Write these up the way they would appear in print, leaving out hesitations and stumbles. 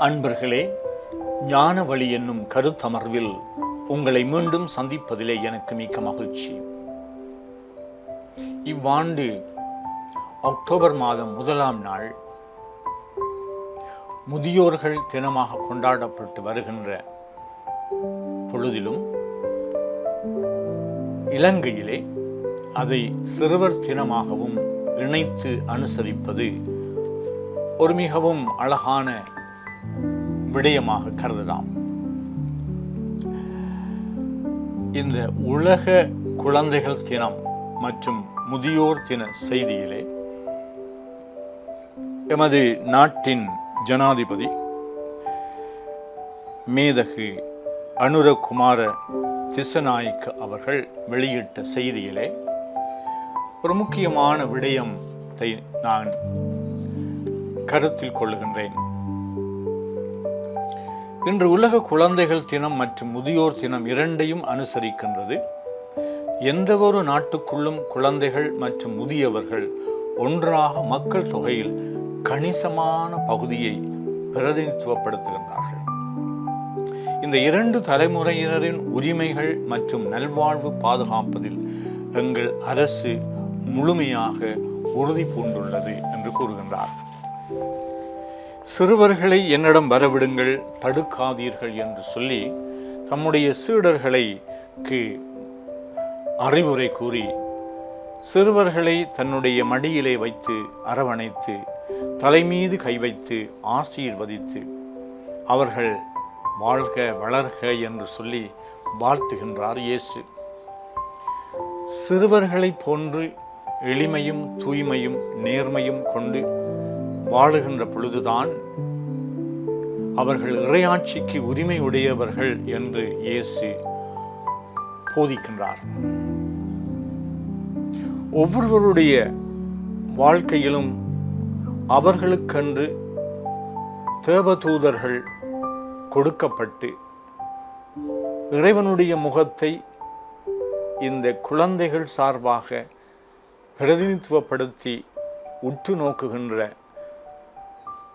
அன்பர்களே, ஞான வழி என்னும் கருத்தமர்வில் உங்களை மீண்டும் சந்திப்பதிலே எனக்கு மிக்க மகிழ்ச்சி. இவ்வாண்டு அக்டோபர் மாதம் 1ஆம் நாள் முதியோர்கள் தினமாக கொண்டாடப்பட்டு வருகின்ற பொழுதிலும் இலங்கையிலே அதை சிறுவர் தினமாகவும் இணைத்து அனுசரிப்பது ஒரு மிகவும் அழகான விடயமாக கருதலாம். இந்த உலக குழந்தைகள் தினம் மற்றும் முதியோர் தின செய்தியிலே எமது நாட்டின் ஜனாதிபதி மேதகு அனுரகுமார திசநாயக்க அவர்கள் வெளியிட்ட செய்தியிலே ஒரு முக்கியமான விடயத்தை நான் கருத்தில் கொள்ளுகின்றேன். இன்று உலக குழந்தைகள் தினம் மற்றும் முதியோர் தினம் இரண்டையும் அனுசரிக்கின்றது. எந்த ஒரு நாட்டுக்குள்ளும் குழந்தைகள் மற்றும் முதியவர்கள் ஒன்றாக மக்கள் தொகையில் கணிசமான பகுதியை பிரதிநிதித்துவப்படுத்துகின்றார்கள். இந்த இரண்டு தலைமுறையினரின் உரிமைகள் மற்றும் நல்வாழ்வு பாதுகாப்பதில் எங்கள் அரசு முழுமையாக உறுதி பூண்டுள்ளது என்று கூறுகின்றார். சிறுவர்களை என்னிடம் வரவிடுங்கள், தடுக்காதீர்கள் என்று சொல்லி தம்முடைய சீடர்களுக்கு அறிவுரை கூறி சிறுவர்களை தன்னுடைய மடியிலே வைத்து அரவணைத்து தலைமீது கை வைத்து ஆசீர்வதித்து அவர்கள் வாழ்க வளர்க என்று சொல்லி வாழ்த்துகின்றார் இயேசு. சிறுவர்களை போன்று எளிமையும் தூய்மையும் நேர்மையும் கொண்டு வாழுகின்ற பொழுதுதான் அவர்கள் இறையாட்சிக்கு உரிமை உடையவர்கள் என்று இயேசு போதிக்கின்றார். ஒவ்வொருவருடைய வாழ்க்கையிலும் அவர்களுக்கென்று தேவதூதர்கள் கொடுக்கப்பட்டு இறைவனுடைய முகத்தை இந்த குழந்தைகள் சார்பாக பிரதிநிதித்துவப்படுத்தி உற்று நோக்குகின்ற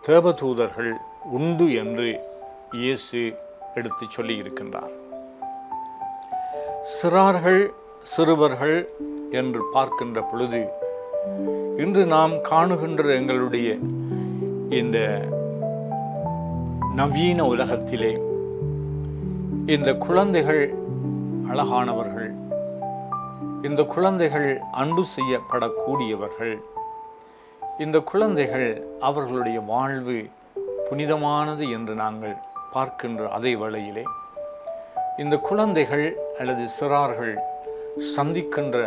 தேவதூதர்கள் உண்டு என்று இயேசு எடுத்து சொல்லி இருக்கின்றார். சிறுவர்கள் என்று பார்க்கின்ற பொழுது இன்று நாம் காணுகின்ற எங்களுடைய இந்த நவீன உலகத்திலே இந்த குழந்தைகள் அழகானவர்கள், இந்த குழந்தைகள் அன்பு செய்யப்படக்கூடியவர்கள், இந்த குழந்தைகள் அவர்களுடைய வாழ்வு புனிதமானது என்று நாங்கள் பார்க்கின்ற அதே வேளையிலே இந்த குழந்தைகள் அல்லது சிறார்கள் சந்திக்கின்ற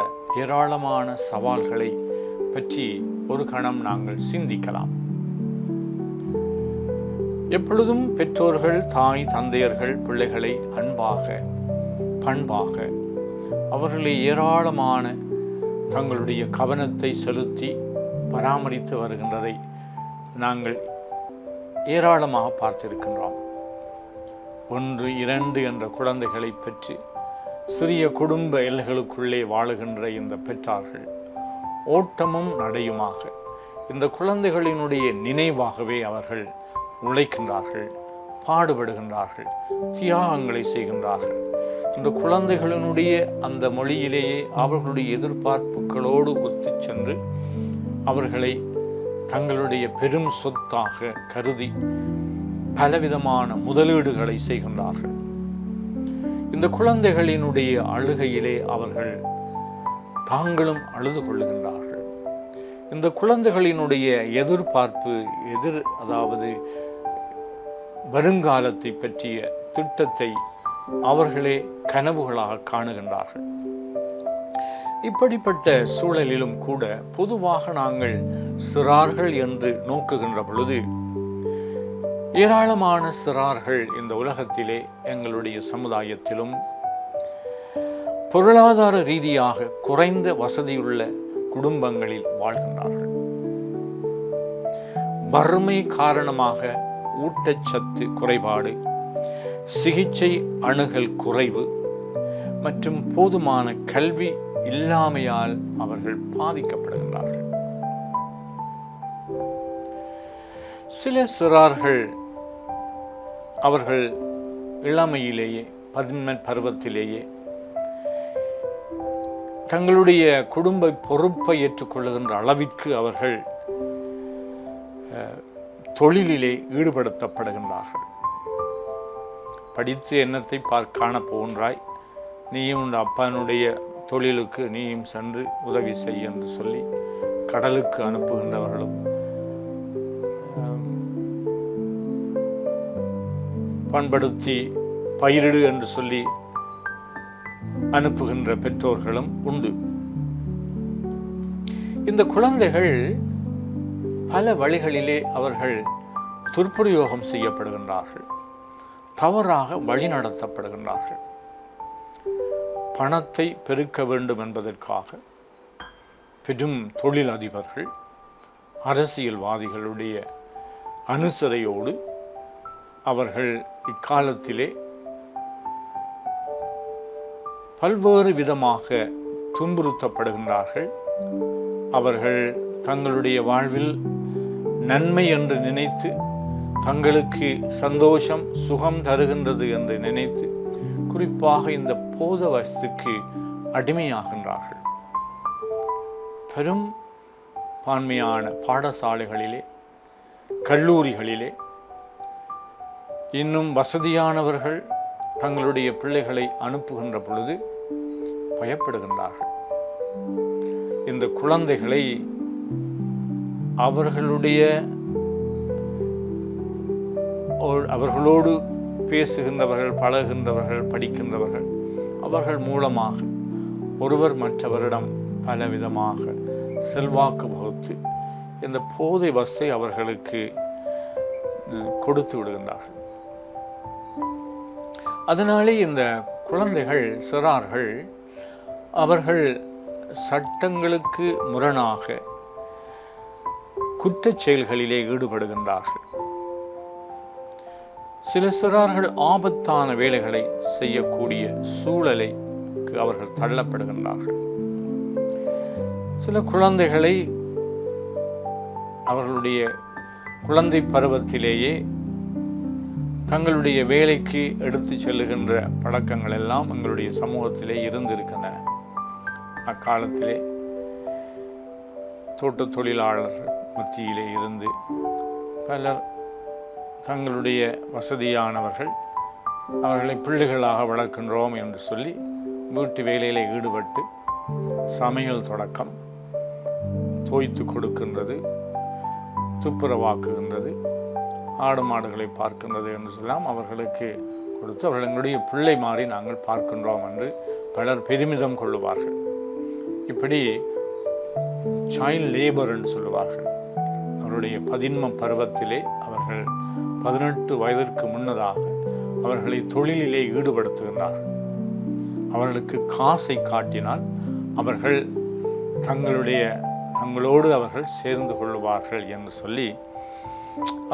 ஏராளமான சவால்களை பற்றி ஒரு கணம் நாங்கள் சிந்திக்கலாம். எப்பொழுதும் பெற்றோர்கள், தாய் தந்தையர்கள் பிள்ளைகளை அன்பாக பண்பாக அவர்களை ஏராளமான தங்களுடைய கவனத்தை செலுத்தி பராமரித்து வருகின்றதை நாங்கள் ஏராளமாக பார்த்திருக்கின்றோம். 1, 2 என்ற குழந்தைகளை பெற்று சிறிய குடும்ப எல்லைகளுக்குள்ளே வாழுகின்ற இந்த பெற்றார்கள் ஓட்டமும் நடையுமாக இந்த குழந்தைகளினுடைய நினைவாகவே அவர்கள் உழைக்கின்றார்கள், பாடுபடுகின்றார்கள், தியாகங்களை செய்கின்றார்கள். இந்த குழந்தைகளினுடைய அந்த மொழியிலேயே அவர்களுடைய எதிர்பார்ப்புகளோடு ஒத்து சென்று அவர்களை தங்களுடைய பெரும் சொத்தாக கருதி பலவிதமான முதலீடுகளை செய்கின்றார்கள். இந்த குழந்தைகளினுடைய அழுகையிலே அவர்கள் தாங்களும் அழுது கொள்ளுகின்றார்கள். இந்த குழந்தைகளினுடைய எதிர்பார்ப்பு அதாவது வருங்காலத்தை பற்றிய திட்டத்தை அவர்களே கனவுகளாக காணுகின்றார்கள். இப்படிப்பட்ட சூழலிலும் கூட பொதுவாக நாங்கள் சிறார்கள் என்று நோக்குகின்ற பொழுது ஏராளமான சிறார்கள் இந்த உலகத்திலே எங்களுடைய சமுதாயத்திலும் பொருளாதார ரீதியாக குறைந்த வசதியுள்ள குடும்பங்களில் வாழ்கின்றார்கள். வறுமை காரணமாக ஊட்டச்சத்து குறைபாடு, சிகிச்சை அணுகல் குறைவு மற்றும் போதுமான கல்வி இல்லாமையால் அவர்கள் பாதிக்கப்படுகின்றார்கள். சில சிறார்கள் அவர்கள் இளமையிலேயே 18 பருவத்திலேயே தங்களுடைய குடும்ப பொறுப்பை ஏற்றுக்கொள்ளுகின்ற அளவிற்கு அவர்கள் தொழிலிலே ஈடுபடுத்தப்படுகின்றார்கள். படித்து என்னத்தை காணப்போகின்றாய், நீயும் உன் அப்பனுடைய தொழிலுக்கு நீயும் சென்று உதவி செய் என்று சொல்லி கடலுக்கு அனுப்புகின்றவர்களும், பண்படுத்தி பயிரிடு என்று சொல்லி அனுப்புகின்ற பெற்றோர்களும் உண்டு. இந்த குழந்தைகள் பல வழிகளிலே அவர்கள் துர்பிரயோகம் செய்யப்படுகின்றார்கள், தவறாக வழிநடத்தப்படுகின்றார்கள். பணத்தை பெருக்க வேண்டும் என்பதற்காக பெரும் தொழில் அதிபர்கள், அரசியல்வாதிகளுடைய அனுசரையோடு அவர்கள் இக்காலத்திலே பல்வேறு விதமாக துன்புறுத்தப்படுகின்றார்கள். அவர்கள் தங்களுடைய வாழ்வில் நன்மை என்று நினைத்து, தங்களுக்கு சந்தோஷம் சுகம் தருகின்றது என்று நினைத்து, குறிப்பாக இந்த போத வஸ்துக்கு அடிமையாகின்றார்கள். பெரும் பான்மையான பாடசாலைகளிலே, கல்லூரிகளிலே இன்னும் வசதியானவர்கள் தங்களுடைய பிள்ளைகளை அனுப்புகின்ற பொழுது பயப்படுகின்றார்கள். இந்த குழந்தைகளை அவர்களோடு பேசுகின்றவர்கள், பழகுகின்றவர்கள், படிக்கின்றவர்கள், அவர்கள் மூலமாக ஒருவர் மற்றவரிடம் பலவிதமாக செல்வாக்கு வகுத்து இந்த போதை வஸ்தை அவர்களுக்கு கொடுத்து விடுகின்றார்கள். அதனாலே இந்த குழந்தைகள், சிறார்கள், அவர்கள் சட்டங்களுக்கு முரணாக குற்றச் செயல்களிலே ஈடுபடுகின்றார்கள். சில சிறார்கள் ஆபத்தான வேலைகளை செய்யக்கூடிய சூழலைக்கு அவர்கள் தள்ளப்படுகின்றார்கள். சில குழந்தைகளை அவர்களுடைய குழந்தை பருவத்திலேயே தங்களுடைய வேலைக்கு எடுத்து செல்லுகின்ற பழக்கங்கள் எல்லாம் எங்களுடைய சமூகத்திலே இருந்திருக்கின்றன. அக்காலத்திலே தோட்ட தொழிலாளர்கள் மத்தியிலே இருந்து பலர் தங்களுடைய வசதியானவர்கள் அவர்களை பிள்ளைகளாக வளர்க்கின்றோம் என்று சொல்லி வீட்டு வேலையில் ஈடுபட்டு சமையல் தொடக்கம், தோய்த்து கொடுக்கின்றது, துப்புரவாக்குகின்றது, ஆடு மாடுகளை பார்க்கின்றது என்று சொல்லலாம் அவர்களுக்கு கொடுத்து அவர்களுடைய பிள்ளை மாறி நாங்கள் பார்க்கின்றோம் என்று பலர் பெருமிதம் கொள்ளுவார்கள். இப்படி சைல்ட் லேபர் என்று சொல்லுவார்கள். அவருடைய 11 பருவத்திலே அவர்கள் 18 வயதிற்கு முன்னதாக அவர்களை தொழிலிலே ஈடுபடுத்துகின்றார்கள். அவர்களுக்கு காசை காட்டினால் அவர்கள் தங்களோடு அவர்கள் சேர்ந்து கொள்வார்கள் என்று சொல்லி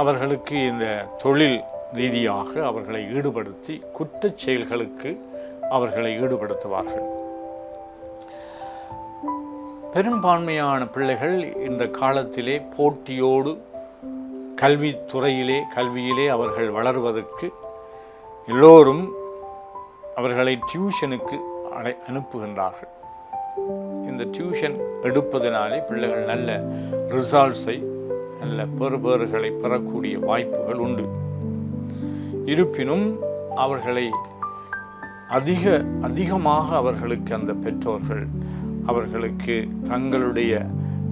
அவர்களுக்கு இந்த தொழில் ரீதியாக அவர்களை ஈடுபடுத்தி குற்றச் செயல்களுக்கு அவர்களை ஈடுபடுத்துவார்கள். பெரும்பான்மையான பிள்ளைகள் இந்த காலத்திலே போட்டியோடு கல்வியிலே அவர்கள் வளர்வதற்கு எல்லோரும் அவர்களை டியூஷனுக்கு அனுப்புகின்றார்கள். இந்த டியூஷன் எடுப்பதனாலே பிள்ளைகள் நல்ல ரிசல்ட்ஸை, நல்ல பெறுபேறுகளை பெறக்கூடிய வாய்ப்புகள் உண்டு. இருப்பினும் அவர்களை அதிகமாக அவர்களுக்கு அந்த பெற்றோர்கள் அவர்களுக்கு தங்களுடைய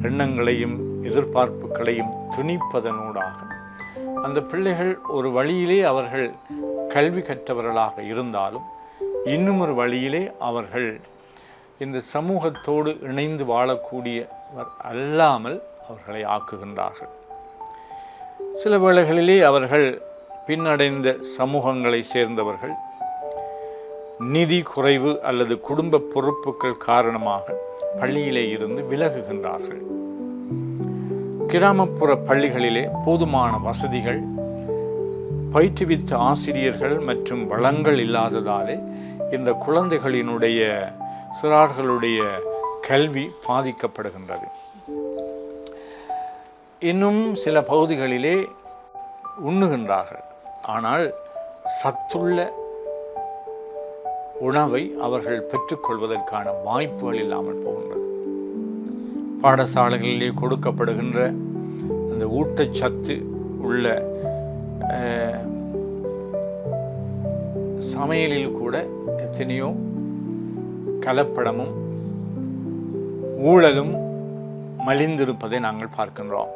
எண்ணங்களையும் எதிர்பார்ப்புகளையும் திணிப்பதனூடாக அந்த பிள்ளைகள் ஒரு வழியிலே அவர்கள் கல்வி கற்றவர்களாக இருந்தாலும் இன்னும் ஒரு வழியிலே அவர்கள் இந்த சமூகத்தோடு இணைந்து வாழக்கூடியவர் அல்லாமல் அவர்களை ஆக்குகின்றார்கள். சில வேளைகளிலே அவர்கள் பின்னடைந்த சமூகங்களை சேர்ந்தவர்கள் நிதி குறைவு அல்லது குடும்ப பொறுப்புகள் காரணமாக பள்ளியிலே இருந்து விலகுகின்றார்கள். கிராமப்புற பள்ளிகளிலே போதுமான வசதிகள், பயிற்றுவித்த ஆசிரியர்கள் மற்றும் வளங்கள் இல்லாததாலே இந்த குழந்தைகளினுடைய சிறார்களுடைய கல்வி பாதிக்கப்படுகின்றது. இன்னும் சில பகுதிகளிலே உண்ணுகின்றார்கள். ஆனால் சத்துள்ள உணவை அவர்கள் பெற்றுக்கொள்வதற்கான வாய்ப்புகள் இல்லாமல் போகின்றது. பாடசாலைகளிலே கொடுக்கப்படுகின்ற அந்த ஊட்டச்சத்து உள்ள சமையலில் கூட எத்தனையோ கலப்படமும் ஊழலும் மலிந்திருப்பதை நாங்கள் பார்க்கின்றோம்.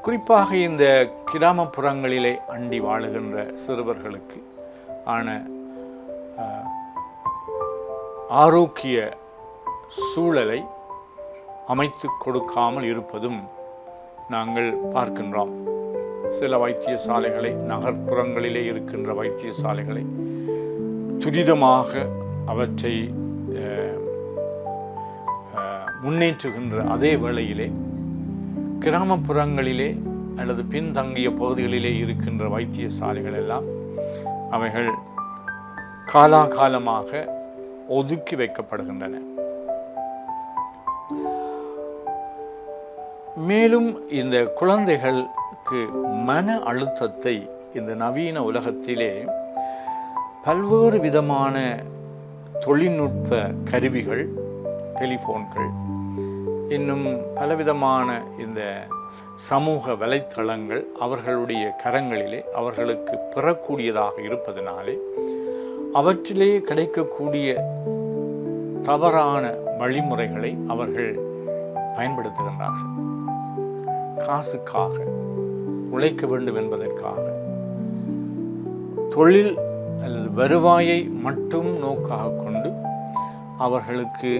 குறிப்பாக இந்த கிராமப்புறங்களிலே அண்டி வாழுகின்ற சிறுவர்களுக்கு ஆன ஆரோக்கிய சூழலை அமைத்து கொடுக்காமல் இருப்பதும் நாங்கள் பார்க்கின்றோம். சில வைத்தியசாலைகளை, நகர்ப்புறங்களிலே இருக்கின்ற வைத்தியசாலைகளை துரிதமாக அவற்றை முன்னேற்றுகின்ற அதே வேளையிலே கிராமப்புறங்களிலே அல்லது பின்தங்கிய பகுதிகளிலே இருக்கின்ற வைத்தியசாலைகள் எல்லாம் அவைகள் காலாகாலமாக ஒதுக்கி வைக்கப்படுகின்றன. மேலும் இந்த குழந்தைகளுக்கு மன அழுத்தத்தை இந்த நவீன உலகத்திலே பல்வேறு விதமான தொழில்நுட்ப கருவிகள், டெலிஃபோன்கள், இன்னும் பலவிதமான இந்த சமூக வலைத்தளங்கள் அவர்களுடைய கரங்களிலே அவர்களுக்கு பெறக்கூடியதாக இருப்பதனாலே அவற்றிலே கிடைக்கக்கூடிய தவறான வழிமுறைகளை அவர்கள் பயன்படுத்துகின்றார்கள். காசுக்காக, உழைக்க வேண்டும் என்பதற்காக, தொழில் அல்லது வருவாயை மட்டும் நோக்காக கொண்டு அவர்களுக்கு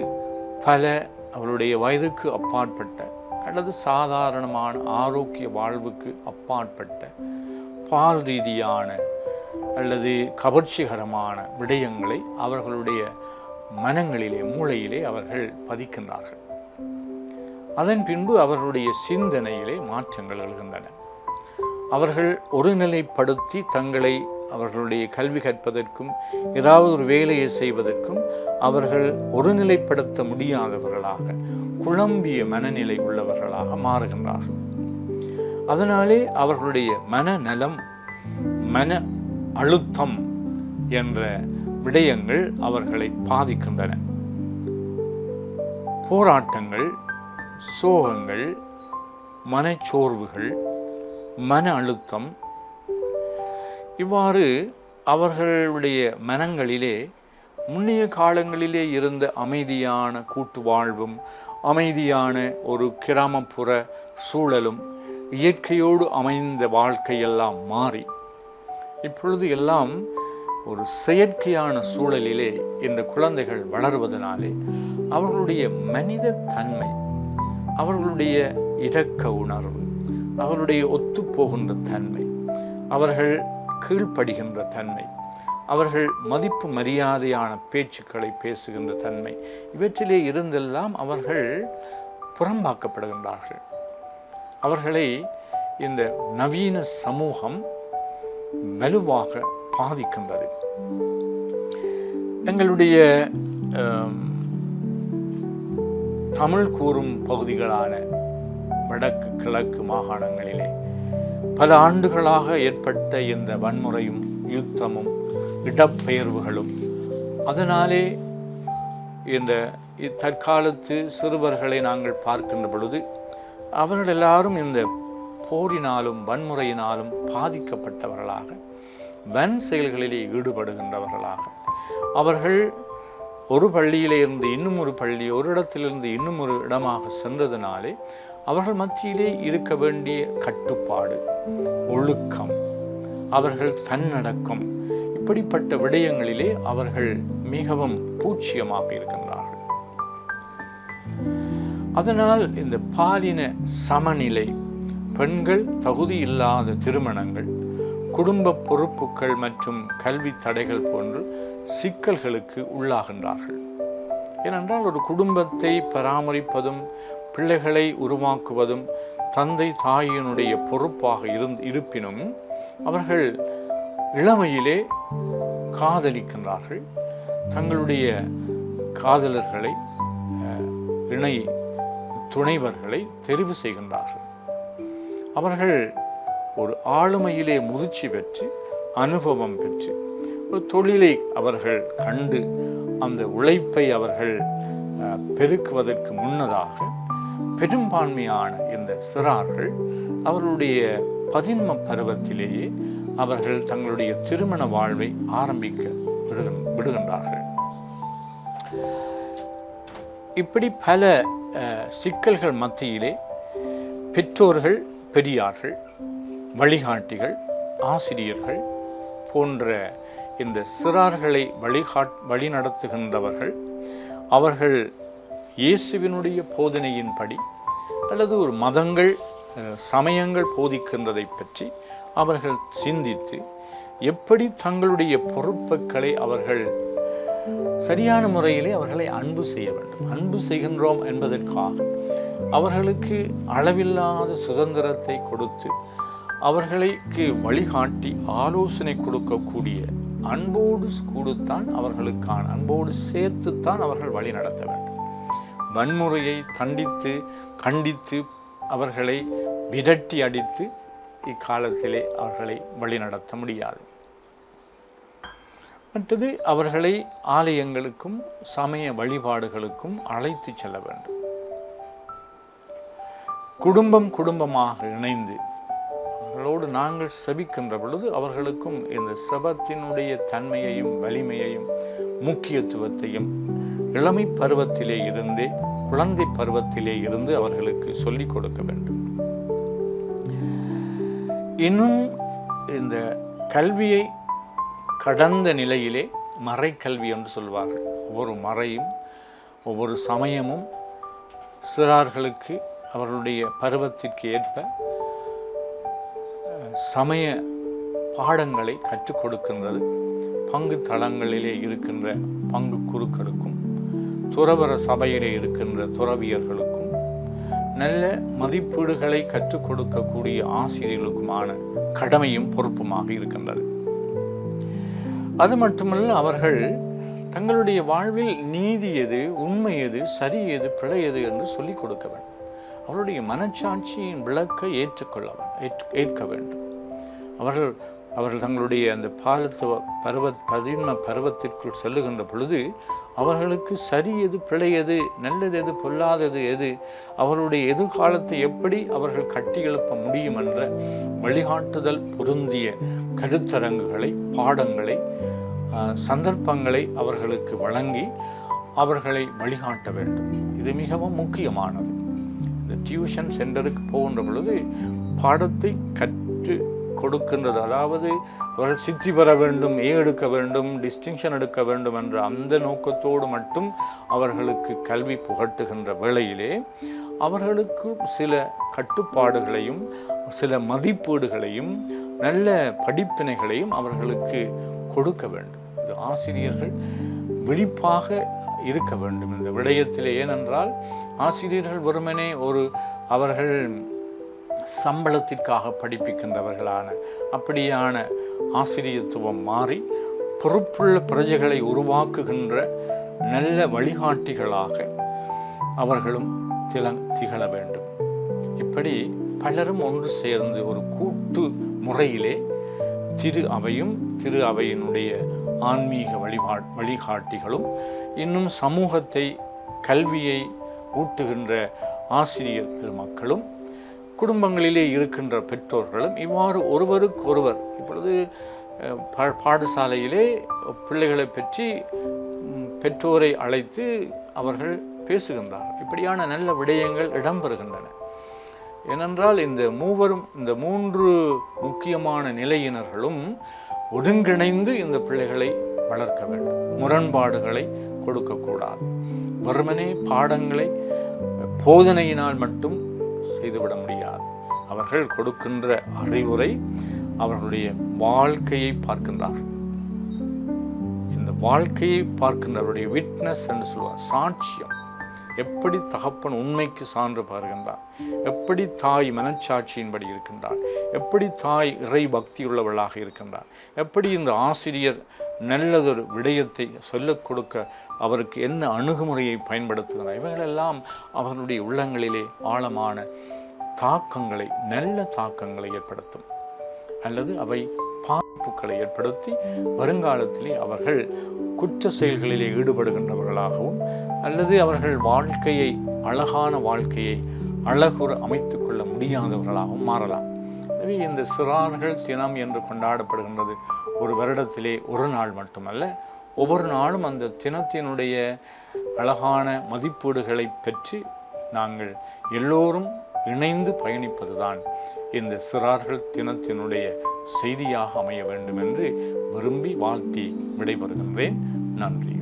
பல அவருடைய வயதுக்கு அப்பாற்பட்ட அல்லது சாதாரணமான ஆரோக்கிய வாழ்வுக்கு அப்பாற்பட்ட பால் ரீதியான அல்லது கவர்ச்சிகரமான விடயங்களை அவர்களுடைய மனங்களிலே, மூளையிலே அவர்கள் பதிக்கின்றார்கள். அதன் பின்பு அவர்களுடைய சிந்தனையிலே மாற்றங்கள் எழுகின்றன. அவர்கள் ஒருநிலைப்படுத்தி தங்களை அவர்களுடைய கல்வி கற்பதற்கும் ஏதாவது ஒரு வேலையை செய்வதற்கும் அவர்கள் ஒருநிலைப்படுத்த முடியாதவர்களாக, குழம்பிய மனநிலை உள்ளவர்களாக மாறுகின்றார்கள். அதனாலே அவர்களுடைய மனநலம், மன அழுத்தம் என்ற விடயங்கள் அவர்களை பாதிக்கின்றன. போராட்டங்கள், சோகங்கள், மனச்சோர்வுகள், மன அழுத்தம், இவ்வாறு அவர்களுடைய மனங்களிலே முன்னைய காலங்களிலே இருந்த அமைதியான கூட்டு வாழ்வும், அமைதியான ஒரு கிராமப்புற சூழலும், இயற்கையோடு அமைந்த வாழ்க்கையெல்லாம் மாறி இப்பொழுது எல்லாம் ஒரு செயற்கையான சூழலிலே இந்த குழந்தைகள் வளருவதனாலே அவர்களுடைய மனித தன்மை, அவர்களுடைய இரக்க உணர்வு, அவர்களுடைய ஒத்துப்போகின்ற தன்மை, அவர்கள் கீழ்ப்படுகின்ற தன்மை, அவர்கள் மதிப்பு மரியாதையான பேச்சுக்களை பேசுகின்ற தன்மை, இவற்றிலே இருந்தெல்லாம் அவர்கள் புறம்பாக்கப்படுகின்றார்கள். அவர்களை இந்த நவீன சமூகம் வலுவாக பாதிக்கின்றது. எங்களுடைய தமிழ் கூறும் பகுதிகளான வடக்கு கிழக்கு மாகாணங்களிலே பல ஆண்டுகளாக ஏற்பட்ட இந்த வன்முறையும் யுத்தமும் இடப்பெயர்வுகளும், அதனாலே இந்த தற்காலத்து சிறுவர்களை நாங்கள் பார்க்கின்ற பொழுது அவர்கள் எல்லாரும் இந்த போரினாலும் வன்முறையினாலும் பாதிக்கப்பட்டவர்களாக, வன் செயல்களிலே ஈடுபடுகின்றவர்களாக, அவர்கள் ஒரு பள்ளியிலே இருந்து இன்னும் ஒரு பள்ளி, ஒரு இடத்திலிருந்து இன்னும் ஒரு இடமாக சென்றதினாலே அவர்கள் மத்தியிலே இருக்க வேண்டிய கட்டுப்பாடு, ஒழுக்கம், அவர்கள் தன்னடக்கம், இப்படிப்பட்ட விடயங்களிலே அவர்கள் மிகவும் பூச்சியமாக இருக்கின்றார்கள். அதனால் இந்த பாலின சமநிலை, பெண்கள் தகுதி இல்லாத திருமணங்கள், குடும்ப பொறுப்புகள் மற்றும் கல்வி தடைகள் போன்று சிக்கல்களுக்கு உள்ளாகின்றார்கள். ஏனென்றால் ஒரு குடும்பத்தை பராமரிப்பதும் பிள்ளைகளை உருவாக்குவதும் தந்தை தாயினுடைய பொறுப்பாக இருப்பினும் அவர்கள் இளமையிலே காதலிக்கின்றார்கள். தங்களுடைய காதலர்களை, இணை துணைவர்களை தெரிவு செய்கின்றார்கள். அவர்கள் ஒரு ஆளுமையிலே முதிர்ச்சி பெற்று அனுபவம் பெற்று ஒரு தொழிலை அவர்கள் கண்டு அந்த உழைப்பை அவர்கள் பெருக்குவதற்கு முன்னதாக பெரும்பான்மையான இந்த சிறார்கள் அவர்களுடைய 11 பருவத்திலேயே அவர்கள் தங்களுடைய திருமண வாழ்வை ஆரம்பிக்க விடுகின்றார்கள். இப்படி பல சிக்கல்கள் மத்தியிலே பெற்றோர்கள், பெரியார்கள், வழிகாட்டிகள், ஆசிரியர்கள் போன்ற இந்த சிறார்களை வழிநடத்துகின்றவர்கள் அவர்கள் இயேசுவினுடைய போதனையின்படி அல்லது ஒரு மதங்கள் சமயங்கள் போதிக்கின்றதை பற்றி அவர்கள் சிந்தித்து எப்படி தங்களுடைய பொறுப்புகளை அவர்கள் சரியான முறையிலே அவர்களை அன்பு செய்ய வேண்டும். அன்பு செய்கின்றோம் என்பதற்காக அவர்களுக்கு அளவில்லாத சுதந்திரத்தை கொடுத்து அவர்களுக்கு வழிகாட்டி ஆலோசனை கொடுக்கக்கூடிய அன்போடு கூடத்தான் அவர்களுக்கான அன்போடு சேர்த்துத்தான் அவர்கள் வழி நடத்த வேண்டும். வன்முறையை கண்டித்து அவர்களை விரட்டி அடித்து இக்காலத்திலே அவர்களை வழிநடத்த முடியாது. மற்றது அவர்களை ஆலயங்களுக்கும் சமய வழிபாடுகளுக்கும் அழைத்து செல்ல வேண்டும். குடும்பமாக இணைந்து அவர்களோடு நாங்கள் செபிக்கின்ற பொழுது அவர்களுக்கும் இந்த செபத்தினுடைய தன்மையையும் வலிமையையும் முக்கியத்துவத்தையும் இளமை பருவத்திலே இருந்தே குழந்தை பருவத்திலே இருந்து அவர்களுக்கு சொல்லிக் கொடுக்க வேண்டும். இன்னும் இந்த கல்வியை கடந்த நிலையிலே மறைக்கல்வி என்று சொல்வார்கள். ஒவ்வொரு மறையும் ஒவ்வொரு சமயமும் சிறார்களுக்கு அவர்களுடைய பருவத்திற்கு ஏற்ப சமய பாடங்களை கற்றுக் கொடுக்கின்றது. பங்கு தளங்களிலே இருக்கின்ற பங்கு குருக்களுக்கும் துறவர சபையிலே இருக்கின்ற துறவியர்களுக்கும் நல்ல மதிப்பீடுகளை கற்றுக் கொடுக்கக்கூடிய ஆசிரியர்களுக்குமான கடமையும் பொறுப்புமாக இருக்கின்றது. அது மட்டுமல்ல, அவர்கள் தங்களுடைய வாழ்வில் நீதி எது, உண்மை எது, சரி எது, பிழை எது என்று சொல்லிக் கொடுக்க வேண்டும். அவருடைய மனச்சாட்சியின் விளக்கை ஏற்க வேண்டும். அவர்கள் தங்களுடைய அந்த பதின்ம பருவத்திற்குள் செல்லுகின்ற பொழுது அவர்களுக்கு சரி எது, பிழை எது, நல்லது எது, பொல்லாதது எது, அவருடைய எதிர்காலத்தை எப்படி அவர்கள் கட்டி எழுப்ப முடியும் என்ற வழிகாட்டுதல் பொருந்திய கருத்தரங்குகளை, பாடங்களை, சந்தர்ப்பங்களை அவர்களுக்கு வழங்கி அவர்களை வழிகாட்ட வேண்டும். இது மிகவும் முக்கியமானது. இந்த டியூஷன் சென்டருக்கு போகின்ற பொழுது பாடத்தை கற்று கொடுக்கின்றது, அதாவது அவர்கள் சித்தி பெற வேண்டும், எடுக்க வேண்டும், டிஸ்டிங்ஷன் எடுக்க வேண்டும் என்ற அந்த நோக்கத்தோடு மட்டும் அவர்களுக்கு கல்வி புகட்டுகின்ற வேளையிலே அவர்களுக்கு சில கட்டுப்பாடுகளையும் சில மதிப்பீடுகளையும் நல்ல படிப்பினைகளையும் அவர்களுக்கு கொடுக்க வேண்டும். இது ஆசிரியர்கள் விழிப்பாக இருக்க வேண்டும் இந்த விடயத்திலே. ஏனென்றால் ஆசிரியர்கள் வெறுமனே அவர்கள் சம்பளத்திற்காக படிப்பிக்கின்றவர்களான அப்படியான ஆசிரியத்துவம் மாறி பொறுப்புள்ள பிரஜைகளை உருவாக்குகின்ற நல்ல வழிகாட்டிகளாக அவர்களும் திகழ வேண்டும். இப்படி பலரும் ஒன்று சேர்ந்து ஒரு கூட்டு முறையிலே திரு அவையினுடைய ஆன்மீக வழிகாட்டிகளும் இன்னும் சமூகத்தை கல்வியை ஊட்டுகின்ற ஆசிரியர் பெருமக்களும் குடும்பங்களிலே இருக்கின்ற பெற்றோர்களும் இவ்வாறு ஒருவருக்கொருவர் இப்பொழுது பாடசாலையிலே பிள்ளைகளை பற்றி பெற்றோரை அழைத்து அவர்கள் பேசுகின்றார்கள். இப்படியான நல்ல விடயங்கள் இடம்பெறுகின்றன. ஏனென்றால் இந்த 3 முக்கியமான நிலையினர்களும் ஒருங்கிணைந்து இந்த பிள்ளைகளை வளர்க்க வேண்டும். முரண்பாடுகளை கொடுக்கக்கூடாது. வெறுமனே பாடங்களை போதனையினால் மட்டும் செய்துவிட முடியாது. அவர்கள் கொடுக்கின்ற அறிவுரை அவர்களுடைய வாழ்க்கையை பார்க்கின்றார்கள். இந்த வாழ்க்கையை பார்க்கின்றவருடைய விட்னஸ் என்று சொல்வார், சாட்சியம். எப்படி தகப்பன் உண்மைக்கு சான்று பாருகின்றார், எப்படி தாய் மனச்சாட்சியின்படி இருக்கின்றார், எப்படி தாய் இறை பக்தியுள்ளவளாக இருக்கின்றார், எப்படி இந்த ஆசிரியர் நல்லதொரு விடயத்தை சொல்லிக் கொடுக்க அவருக்கு என்ன அணுகுமுறையை பயன்படுத்துகிறார். இவைகளெல்லாம் அவர்களுடைய உள்ளங்களிலே ஆழமான தாக்கங்களை, நல்ல தாக்கங்களை ஏற்படுத்தும். அல்லது அவை பாதிப்புகளை ஏற்படுத்தி வருங்காலத்திலே அவர்கள் குற்ற செயல்களிலே ஈடுபடுகின்றவர்களாகவும் அல்லது அவர்கள் வாழ்க்கையை, அழகான வாழ்க்கையை அழகுற அமைத்து கொள்ள முடியாதவர்களாகவும் மாறலாம். எனவே இந்த சிறார்கள் தினம் என்று கொண்டாடப்படுகின்றது ஒரு வருடத்திலே ஒரு நாள் மட்டுமல்ல, ஒவ்வொரு நாளும் அந்த தினத்தினுடைய அழகான மதிப்பீடுகளை பெற்று நாங்கள் எல்லோரும் இணைந்து பயணிப்பதுதான் இந்த சிறார்கள் தினத்தினுடைய செய்தியாக அமைய வேண்டும் என்று விரும்பி வாழ்த்தி விடைபெறுகின்றேன். நன்றி.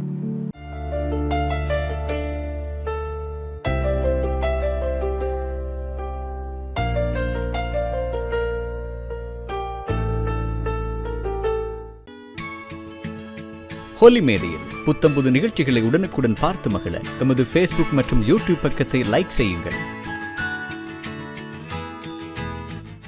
ஹோலி மேடையில் புத்தம்புது நிகழ்ச்சிகளை உடனுக்குடன் பார்த்து மகிழ எமது ஃபேஸ்புக் மற்றும் யூடியூப் பக்கத்தை லைக் செய்யுங்கள்.